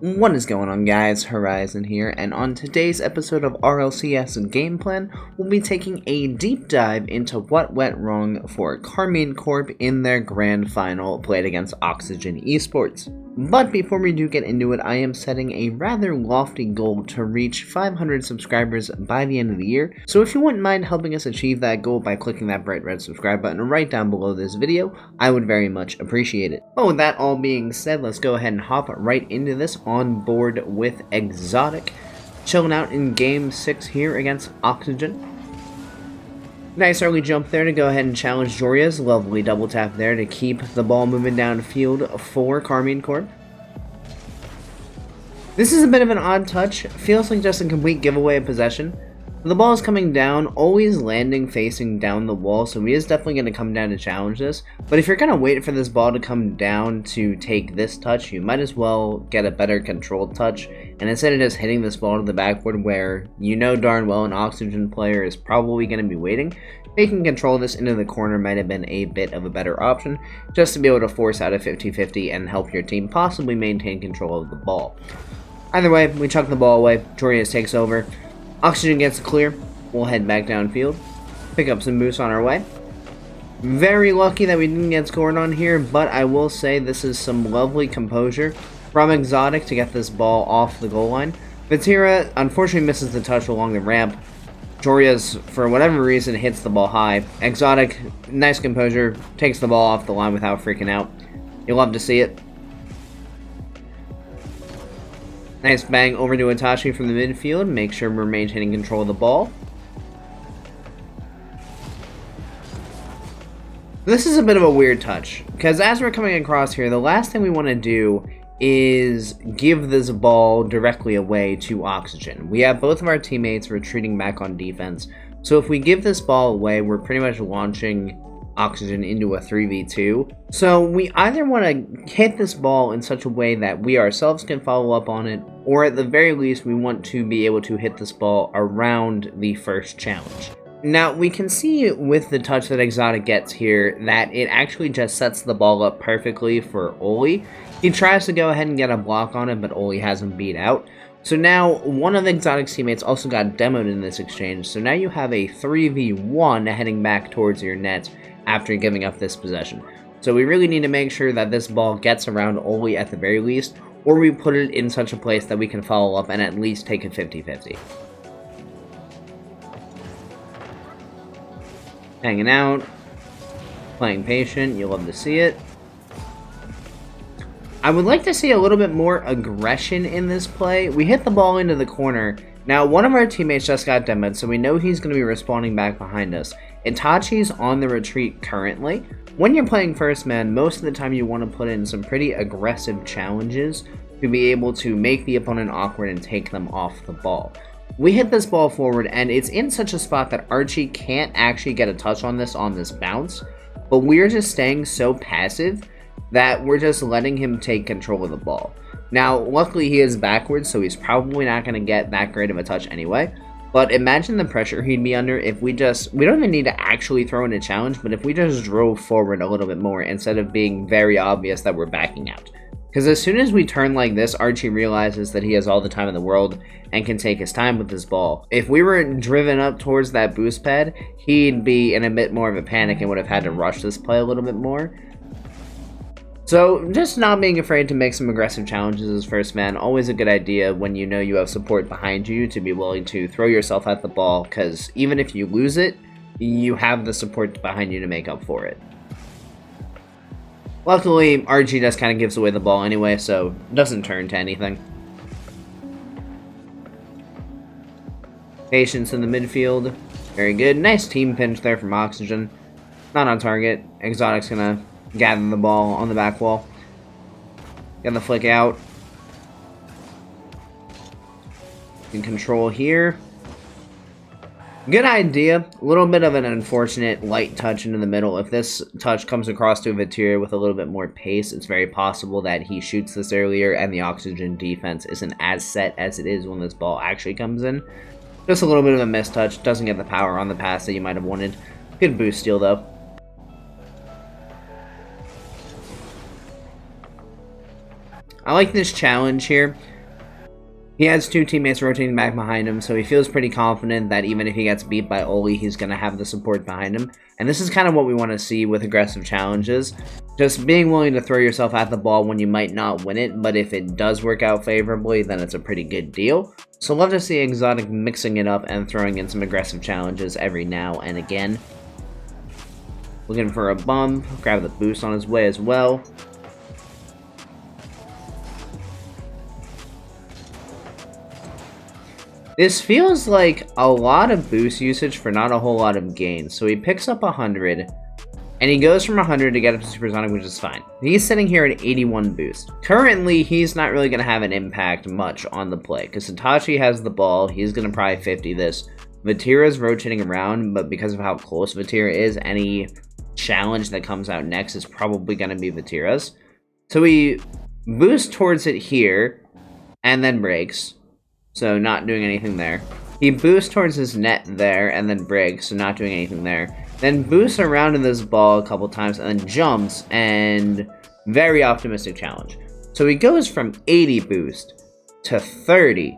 What is going on, guys? Horizon here, and on today's episode of RLCS Game Plan, we'll be taking a deep dive into what went wrong for Karmine Corp in their grand final played against Oxygen Esports. But before we do get into it, I am setting a rather lofty goal to reach 500 subscribers by the end of the year, so if you wouldn't mind helping us achieve that goal by clicking that bright red subscribe button right down below this video, I would very much appreciate it. But with that all being said, let's go ahead and hop right into this on board with Exotic, chilling out in Game 6 here against Oxygen. Nice early jump there to go ahead and challenge Joreuz. Lovely double tap there to keep the ball moving downfield for Karmine Corp. This is a bit of an odd touch. Feels like just a complete giveaway of possession. The ball is coming down, always landing facing down the wall, so he is definitely going to come down to challenge this. But if you're going to wait for this ball to come down to take this touch, you might as well get a better controlled touch. And instead of just hitting this ball to the backboard where you know darn well an Oxygen player is probably going to be waiting, taking control of this into the corner might have been a bit of a better option, just to be able to force out a 50-50 and help your team possibly maintain control of the ball. Either way, we chuck the ball away, Joreuz takes over. Oxygen gets a clear, we'll head back downfield, pick up some boosts on our way. Very lucky that we didn't get scored on here, but I will say this is some lovely composure from Exotic to get this ball off the goal line. Vatira unfortunately misses the touch along the ramp. Joreuz, for whatever reason, hits the ball high. Exotic, nice composure, takes the ball off the line without freaking out. You'll love to see it. Nice bang over to Itachi from the midfield. Make sure we're maintaining control of the ball. This is a bit of a weird touch, because as we're coming across here, the last thing we want to do is give this ball directly away to Oxygen. We have both of our teammates retreating back on defense, so if we give this ball away, we're pretty much launching Oxygen into a 3v2. So we either want to hit this ball in such a way that we ourselves can follow up on it, or at the very least we want to be able to hit this ball around the first challenge. Now we can see with the touch that Exotic gets here that it actually just sets the ball up perfectly for Oli. He tries to go ahead and get a block on it, but Oli has him beat out. So now one of Exotic's teammates also got demoed in this exchange, so now you have a 3v1 heading back towards your net after giving up this possession. So we really need to make sure that this ball gets around Oli at the very least, or we put it in such a place that we can follow up and at least take a 50-50. Hanging out, playing patient, you'll love to see it. I would like to see a little bit more aggression in this play. We hit the ball into the corner. Now, one of our teammates just got demoed, so we know he's going to be respawning back behind us. Itachi's on the retreat currently. When you're playing first man, most of the time you want to put in some pretty aggressive challenges to be able to make the opponent awkward and take them off the ball. We hit this ball forward, and it's in such a spot that Archie can't actually get a touch on this bounce, but we're just staying so passive that we're just letting him take control of the ball. Now, luckily he is backwards, so he's probably not going to get that great of a touch anyway. But imagine the pressure he'd be under if we don't even need to actually throw in a challenge, but if we just drove forward a little bit more instead of being very obvious that we're backing out. Because as soon as we turn like this, Archie realizes that he has all the time in the world and can take his time with this ball. If we were driven up towards that boost pad, he'd be in a bit more of a panic and would have had to rush this play a little bit more. So, just not being afraid to make some aggressive challenges as first man, always a good idea when you know you have support behind you to be willing to throw yourself at the ball, because even if you lose it, you have the support behind you to make up for it. Luckily, RG just kind of gives away the ball anyway, so it doesn't turn to anything. Patience in the midfield, very good. Nice team pinch there from Oxygen. Not on target. Exotic's gonna gather the ball on the back wall. Get the flick out. In control here. Good idea. A little bit of an unfortunate light touch into the middle. If this touch comes across to Vatira with a little bit more pace, it's very possible that he shoots this earlier and the Oxygen defense isn't as set as it is when this ball actually comes in. Just a little bit of a missed touch. Doesn't get the power on the pass that you might have wanted. Good boost steal though. I like this challenge here. He has 2 teammates rotating back behind him, so he feels pretty confident that even if he gets beat by Oli, he's going to have the support behind him. And this is kind of what we want to see with aggressive challenges. Just being willing to throw yourself at the ball when you might not win it, but if it does work out favorably, then it's a pretty good deal. So love to see Exotic mixing it up and throwing in some aggressive challenges every now and again. Looking for a bump, grab the boost on his way as well. This feels like a lot of boost usage for not a whole lot of gain. So he picks up 100, and he goes from 100 to get up to Supersonic, which is fine. He's sitting here at 81 boost. Currently, he's not really going to have an impact much on the play, because Itachi has the ball. He's going to probably 50 this. Vatira's rotating around, but because of how close Vatira is, any challenge that comes out next is probably going to be Vatira's. So he boosts towards it here, and then breaks. So not doing anything there. He boosts towards his net there, and then breaks, so not doing anything there. Then boosts around in this ball a couple times, and then jumps, and very optimistic challenge. So he goes from 80 boost to 30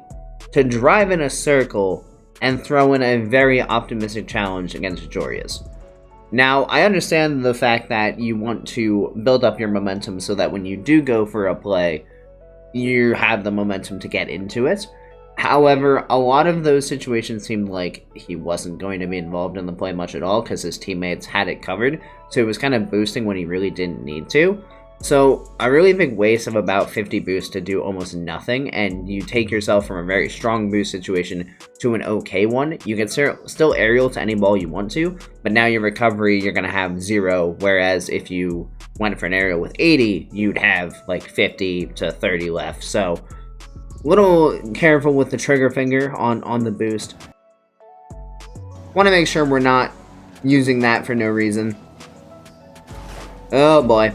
to drive in a circle and throw in a very optimistic challenge against Joreuz. Now, I understand the fact that you want to build up your momentum so that when you do go for a play, you have the momentum to get into it. However, a lot of those situations seemed like he wasn't going to be involved in the play much at all because his teammates had it covered, so he was kind of boosting when he really didn't need to. So, a really big waste of about 50 boosts to do almost nothing, and you take yourself from a very strong boost situation to an okay one. You can still aerial to any ball you want to, but now your recovery, you're going to have 0, whereas if you went for an aerial with 80, you'd have like 50 to 30 left, so little careful with the trigger finger on the boost. Want to make sure we're not using that for no reason. Oh boy.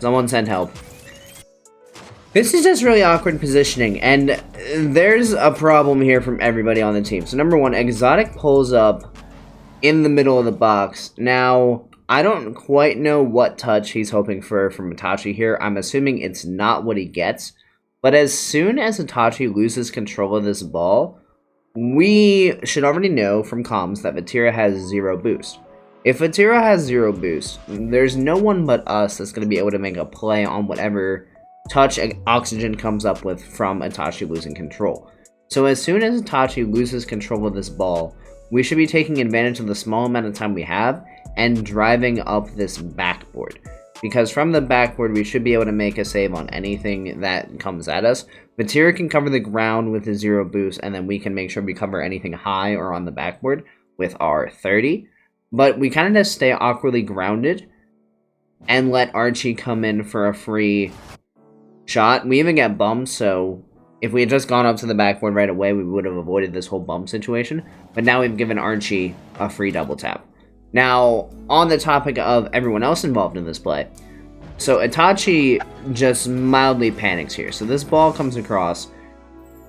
Someone send help. This is just really awkward positioning, and there's a problem here from everybody on the team. So number 1, Exotic pulls up in the middle of the box. Now, I don't quite know what touch he's hoping for from Itachi here. I'm assuming it's not what he gets. But as soon as Itachi loses control of this ball, we should already know from comms that Vatira has 0 boost. If Vatira has 0 boost, there's no one but us that's going to be able to make a play on whatever touch Oxygen comes up with from Itachi losing control. So as soon as Itachi loses control of this ball, we should be taking advantage of the small amount of time we have and driving up this backboard. Because from the backboard, we should be able to make a save on anything that comes at us. Vatira can cover the ground with his 0 boost, and then we can make sure we cover anything high or on the backboard with our 30. But we kind of just stay awkwardly grounded and let Archie come in for a free shot. We even get bumped, so if we had just gone up to the backboard right away, we would have avoided this whole bump situation. But now we've given Archie a free double tap. Now, on the topic of everyone else involved in this play, so Itachi just mildly panics here. So this ball comes across.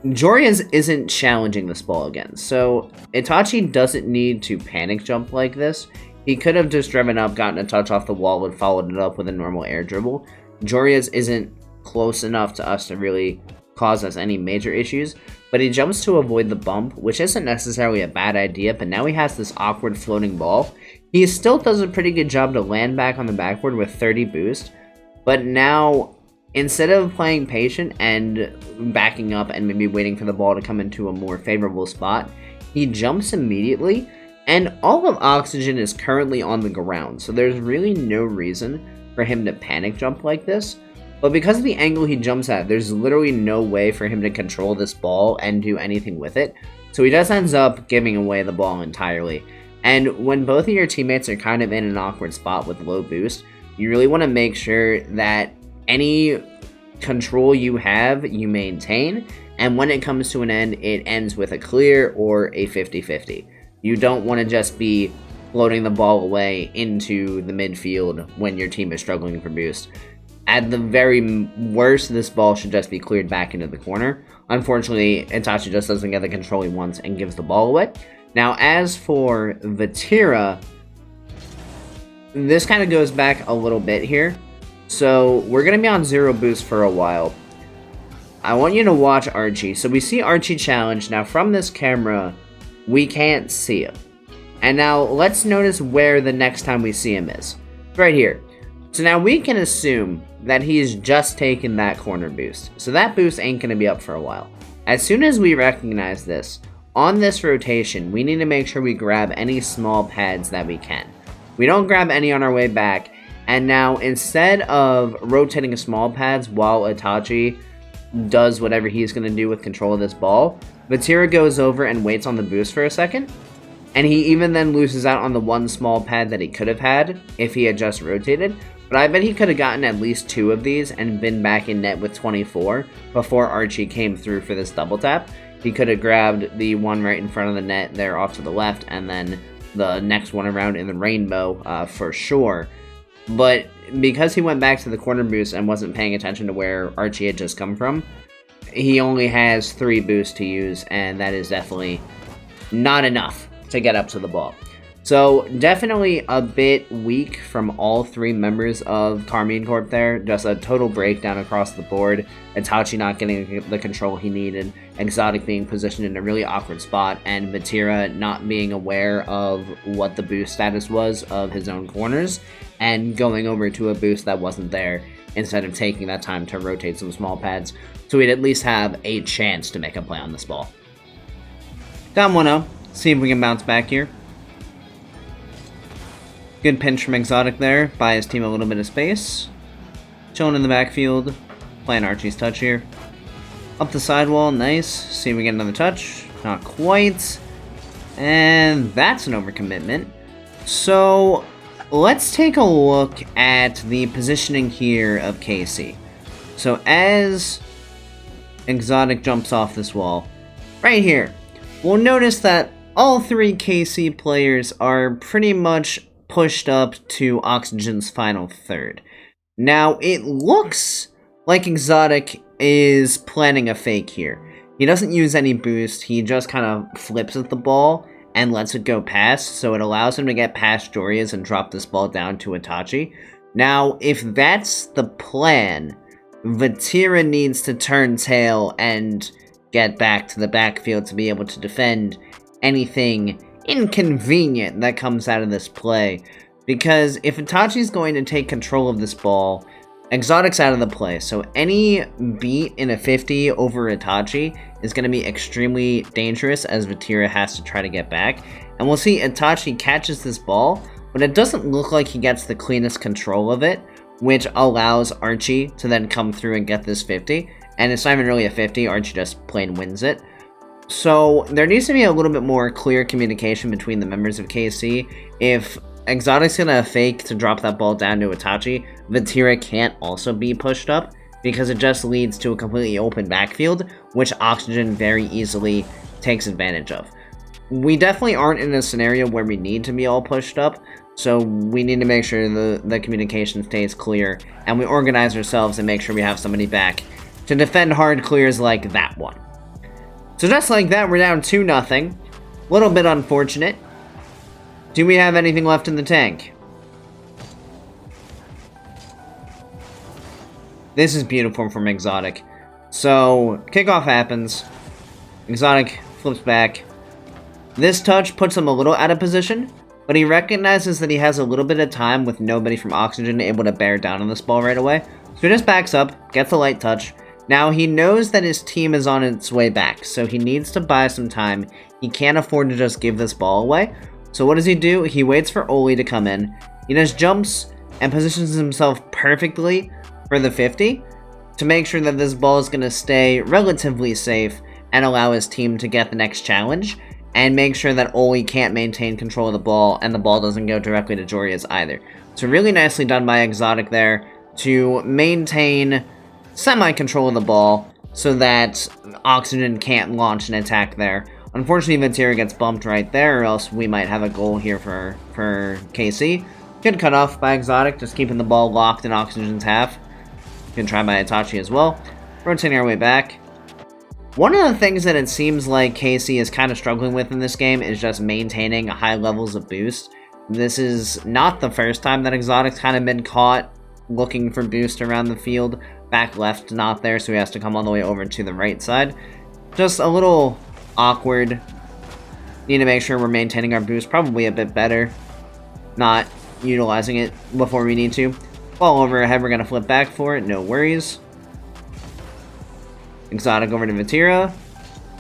Joreuz isn't challenging this ball again. So Itachi doesn't need to panic jump like this. He could have just driven up, gotten a touch off the wall, and followed it up with a normal air dribble. Joreuz isn't close enough to us to really cause us any major issues, but he jumps to avoid the bump, which isn't necessarily a bad idea, but now he has this awkward floating ball. He still does a pretty good job to land back on the backboard with 30 boost, but now, instead of playing patient and backing up and maybe waiting for the ball to come into a more favorable spot, he jumps immediately, and all of Oxygen is currently on the ground, so there's really no reason for him to panic jump like this. But because of the angle he jumps at, there's literally no way for him to control this ball and do anything with it. So he just ends up giving away the ball entirely. And when both of your teammates are kind of in an awkward spot with low boost, you really want to make sure that any control you have, you maintain. And when it comes to an end, it ends with a clear or a 50-50. You don't want to just be floating the ball away into the midfield when your team is struggling for boost. At the very worst, this ball should just be cleared back into the corner. Unfortunately, Itachi just doesn't get the control he wants and gives the ball away. Now, as for Vatira, this kind of goes back a little bit here. So, we're going to be on 0 boost for a while. I want you to watch Archie. So we see Archie challenge. Now from this camera, we can't see him. And now let's notice where the next time we see him is. Right here. So now we can assume that he's just taken that corner boost. So that boost ain't going to be up for a while. As soon as we recognize this, on this rotation, we need to make sure we grab any small pads that we can. We don't grab any on our way back. And now instead of rotating small pads while Itachi does whatever he's going to do with control of this ball, Vatira goes over and waits on the boost for a second. And he even then loses out on the one small pad that he could have had if he had just rotated. But I bet he could have gotten at least 2 of these and been back in net with 24 before Archie came through for this double tap. He could have grabbed the one right in front of the net there off to the left, and then the next one around in the rainbow for sure. But because he went back to the corner boost and wasn't paying attention to where Archie had just come from, he only has 3 boosts to use, and that is definitely not enough to get up to the ball. So definitely a bit weak from all 3 members of Karmine Corp there. Just a total breakdown across the board. Itachi not getting the control he needed. Exotic being positioned in a really awkward spot. And Vatira not being aware of what the boost status was of his own corners. And going over to a boost that wasn't there instead of taking that time to rotate some small pads. So we'd at least have a chance to make a play on this ball. Down 1-0. See if we can bounce back here. Good pinch from Exotic there. Buy his team a little bit of space. Chilling in the backfield. Playing Archie's touch here. Up the sidewall. Nice. See if we get another touch. Not quite. And that's an overcommitment. So let's take a look at the positioning here of KC. So as Exotic jumps off this wall, right here, we'll notice that all 3 KC players are pretty much pushed up to Oxygen's final third. Now, it looks like Exotic is planning a fake here. He doesn't use any boost, he just kind of flips at the ball and lets it go past, so it allows him to get past Joreuz and drop this ball down to Itachi. Now, if that's the plan, Vatira needs to turn tail and get back to the backfield to be able to defend anything inconvenient that comes out of this play. Because if Itachi's going to take control of this ball, Exotic's out of the play. So any beat in a 50 over Itachi is going to be extremely dangerous as Vatira has to try to get back. And we'll see Itachi catches this ball, but it doesn't look like he gets the cleanest control of it, which allows Archie to then come through and get this 50. And it's not even really a 50, Archie just plain wins it. So there needs to be a little bit more clear communication between the members of KC. If Exotic's gonna fake to drop that ball down to Itachi, Vatira can't also be pushed up, because it just leads to a completely open backfield, which Oxygen very easily takes advantage of. We definitely aren't in a scenario where we need to be all pushed up, so we need to make sure the communication stays clear, and we organize ourselves and make sure we have somebody back to defend hard clears like that one. So just like that, we're down 2-0. Little bit unfortunate. Do we have anything left in the tank? This is beautiful from Exotic. So, kickoff happens. Exotic flips back. This touch puts him a little out of position, but he recognizes that he has a little bit of time with nobody from Oxygen able to bear down on this ball right away. So he just backs up, gets a light touch. Now, he knows that his team is on its way back, so he needs to buy some time. He can't afford to just give this ball away. So what does he do? He waits for Oli to come in. He just jumps and positions himself perfectly for the 50 to make sure that this ball is going to stay relatively safe and allow his team to get the next challenge, and make sure that Oli can't maintain control of the ball and the ball doesn't go directly to Joreuz either. So really nicely done by Exotic there to maintain semi-control of the ball so that Oxygen can't launch an attack there. Unfortunately, Vatira gets bumped right there, or else we might have a goal here for KC. Good cut off by Exotic, just keeping the ball locked in Oxygen's half. Good try by Itachi as well. Rotating our way back. One of the things that it seems like KC is kind of struggling with in this game is just maintaining high levels of boost. This is not the first time that Exotic's kind of been caught looking for boost around the field. back left not there, so he has to come all the way over to the right side. Just a little awkward. Need to make sure we're maintaining our boost probably a bit better. Not utilizing it before we need to. Ball overhead, we're going to flip back for it, no worries. Exotic over to Vatira.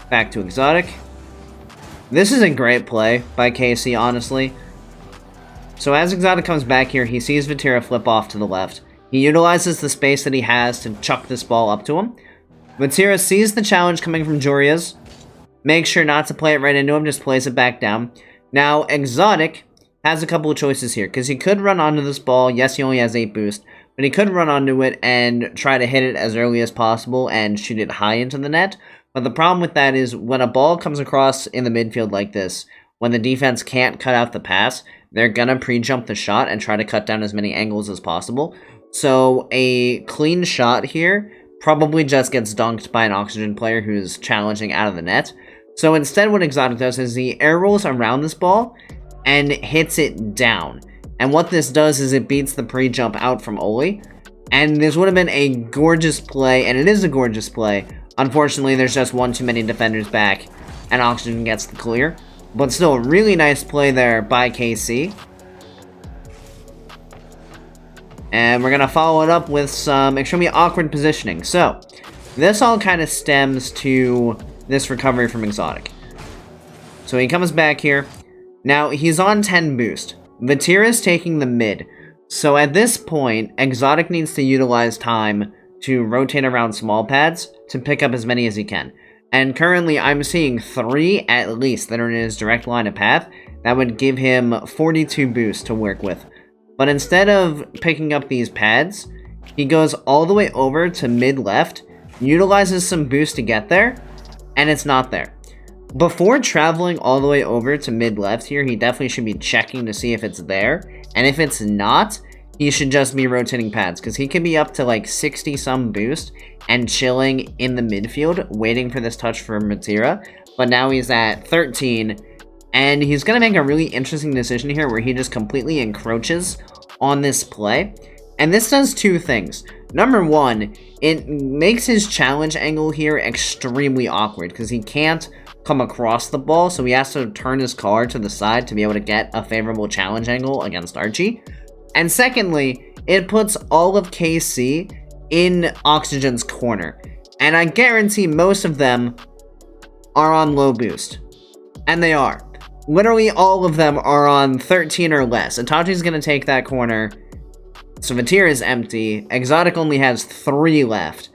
Back to Exotic. This is a great play by KC, honestly. So as Exotic comes back here, he sees Vatira flip off to the left. He utilizes the space that he has to chuck this ball up to him. Vatira sees the challenge coming from Joreuz. Makes sure not to play it right into him, just plays it back down. Now, Exotic has a couple of choices here, because he could run onto this ball. Yes, he only has 8 boost, but he could run onto it and try to hit it as early as possible and shoot it high into the net. But the problem with that is when a ball comes across in the midfield like this, when the defense can't cut out the pass, they're going to pre-jump the shot and try to cut down as many angles as possible. So a clean shot here probably just gets dunked by an Oxygen player who's challenging out of the net. So instead what Exotic does is he air rolls around this ball and hits it down. And what this does is it beats the pre-jump out from Oli. And this would have been a gorgeous play, and it is a gorgeous play. Unfortunately, there's just one too many defenders back, and Oxygen gets the clear. But still, a really nice play there by KC. And we're going to follow it up with some extremely awkward positioning. So, this all kind of stems to this recovery from Exotic. So he comes back here. Now, he's on 10 boost. Vatira is taking the mid. So at this point, Exotic needs to utilize time to rotate around small pads to pick up as many as he can. And currently, I'm seeing 3 at least that are in his direct line of path. That would give him 42 boost to work with. But instead of picking up these pads, he goes all the way over to mid-left, utilizes some boost to get there, and it's not there. Before traveling all the way over to mid-left here, he definitely should be checking to see if it's there. And if it's not, he should just be rotating pads, because he could be up to like 60-some boost and chilling in the midfield, waiting for this touch from Vatira. But now he's at 13, and he's going to make a really interesting decision here where he just completely encroaches on this play. And this does 2 things. Number 1, it makes his challenge angle here extremely awkward, because he can't come across the ball, so he has to turn his car to the side to be able to get a favorable challenge angle against Archie. And secondly, it puts all of KC in Oxygen's corner. And I guarantee most of them are on low boost. And they are. Literally all of them are on 13 or less. Itachi's going to take that corner. So Vatira is empty. Exotic only has 3 left.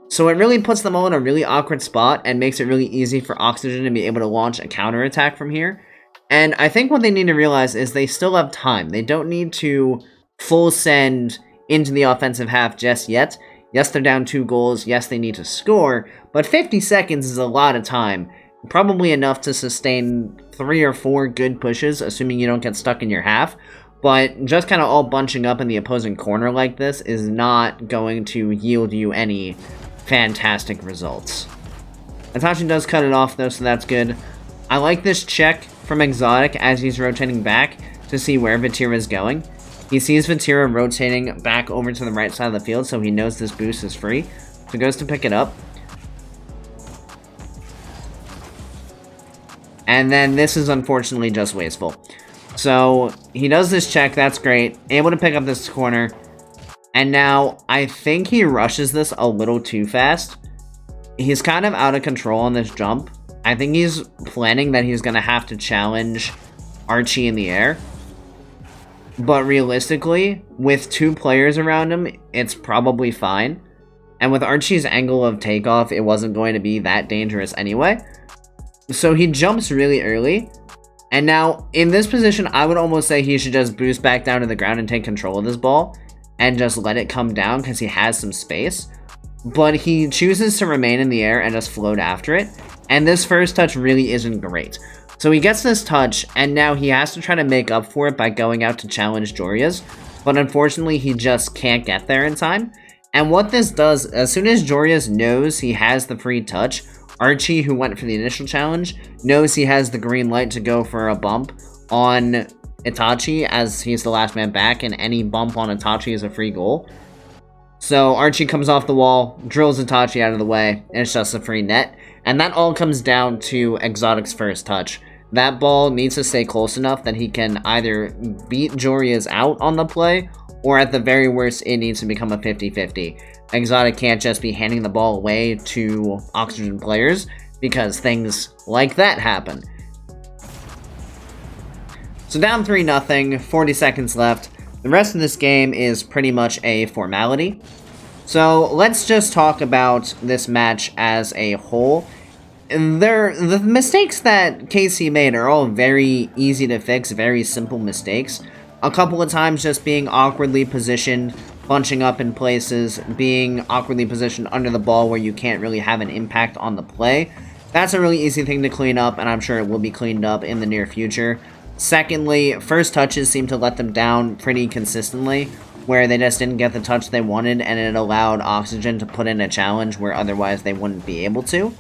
So it really puts them all in a really awkward spot and makes it really easy for Oxygen to be able to launch a counterattack from here. And I think what they need to realize is they still have time. They don't need to full send into the offensive half just yet. Yes, they're down 2 goals. Yes, they need to score. But 50 seconds is a lot of time. Probably enough to sustain 3 or 4 good pushes, assuming you don't get stuck in your half. But just kind of all bunching up in the opposing corner like this is not going to yield you any fantastic results. Itachi does cut it off though, so that's good. I like this check from Exotic as he's rotating back to see where Vatira is going. He sees Vatira rotating back over to the right side of the field, so he knows this boost is free. So he goes to pick it up. And then this is unfortunately just wasteful. So he does this check, that's great. Able to pick up this corner. And now I think he rushes this a little too fast. He's kind of out of control on this jump. I think he's planning that he's going to have to challenge Archie in the air. But realistically, with 2 players around him, it's probably fine. And with Archie's angle of takeoff, it wasn't going to be that dangerous anyway. So he jumps really early. And now, in this position, I would almost say he should just boost back down to the ground and take control of this ball. And just let it come down because he has some space. But he chooses to remain in the air and just float after it. And this first touch really isn't great. So he gets this touch, and now he has to try to make up for it by going out to challenge Joreuz. But unfortunately, he just can't get there in time. And what this does, as soon as Joreuz knows he has the free touch, Archie, who went for the initial challenge, knows he has the green light to go for a bump on Itachi, as he's the last man back, and any bump on Itachi is a free goal. So Archie comes off the wall, drills Itachi out of the way, and it's just a free net. And that all comes down to Exotic's first touch. That ball needs to stay close enough that he can either beat Joreuz out on the play, or at the very worst, it needs to become a 50-50. Exotic can't just be handing the ball away to Oxygen players, because things like that happen. So down 3-0, 40 seconds left. The rest of this game is pretty much a formality. So let's just talk about this match as a whole. The mistakes that KC made are all very easy to fix, very simple mistakes. A couple of times just being awkwardly positioned, bunching up in places, being awkwardly positioned under the ball where you can't really have an impact on the play. That's a really easy thing to clean up, and I'm sure it will be cleaned up in the near future. Secondly, first touches seem to let them down pretty consistently, where they just didn't get the touch they wanted, and it allowed Oxygen to put in a challenge where otherwise they wouldn't be able to.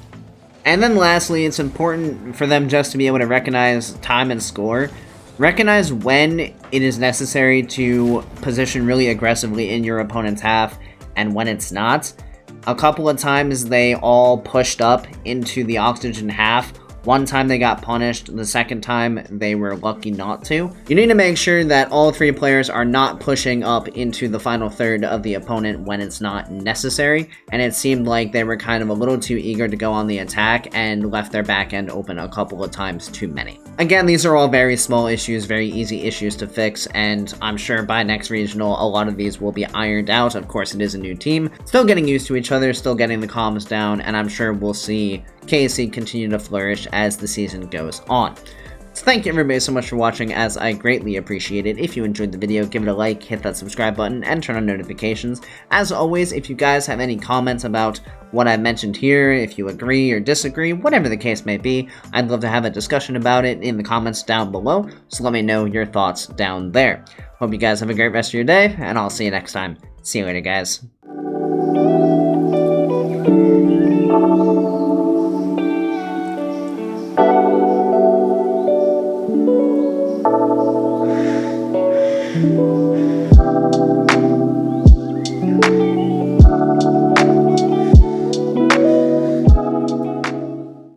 And then lastly, it's important for them just to be able to recognize time and score. Recognize when it is necessary to position really aggressively in your opponent's half, and when it's not. A couple of times they all pushed up into the Oxygen half. One time they got punished, the second time they were lucky not to. You need to make sure that all three players are not pushing up into the final third of the opponent when it's not necessary, and it seemed like they were kind of a little too eager to go on the attack and left their back end open a couple of times too many. Again, these are all very small issues, very easy issues to fix, and I'm sure by next regional a lot of these will be ironed out. Of course, it is a new team, still getting used to each other, still getting the comms down, and I'm sure we'll see KC continue to flourish as the season goes on. So thank you everybody so much for watching, as I greatly appreciate it. If you enjoyed the video, give it a like, hit that subscribe button, and turn on notifications. As always, if you guys have any comments about what I mentioned here, if you agree or disagree, whatever the case may be, I'd love to have a discussion about it in the comments down below, so let me know your thoughts down there. Hope you guys have a great rest of your day, and I'll see you next time. See you later, guys.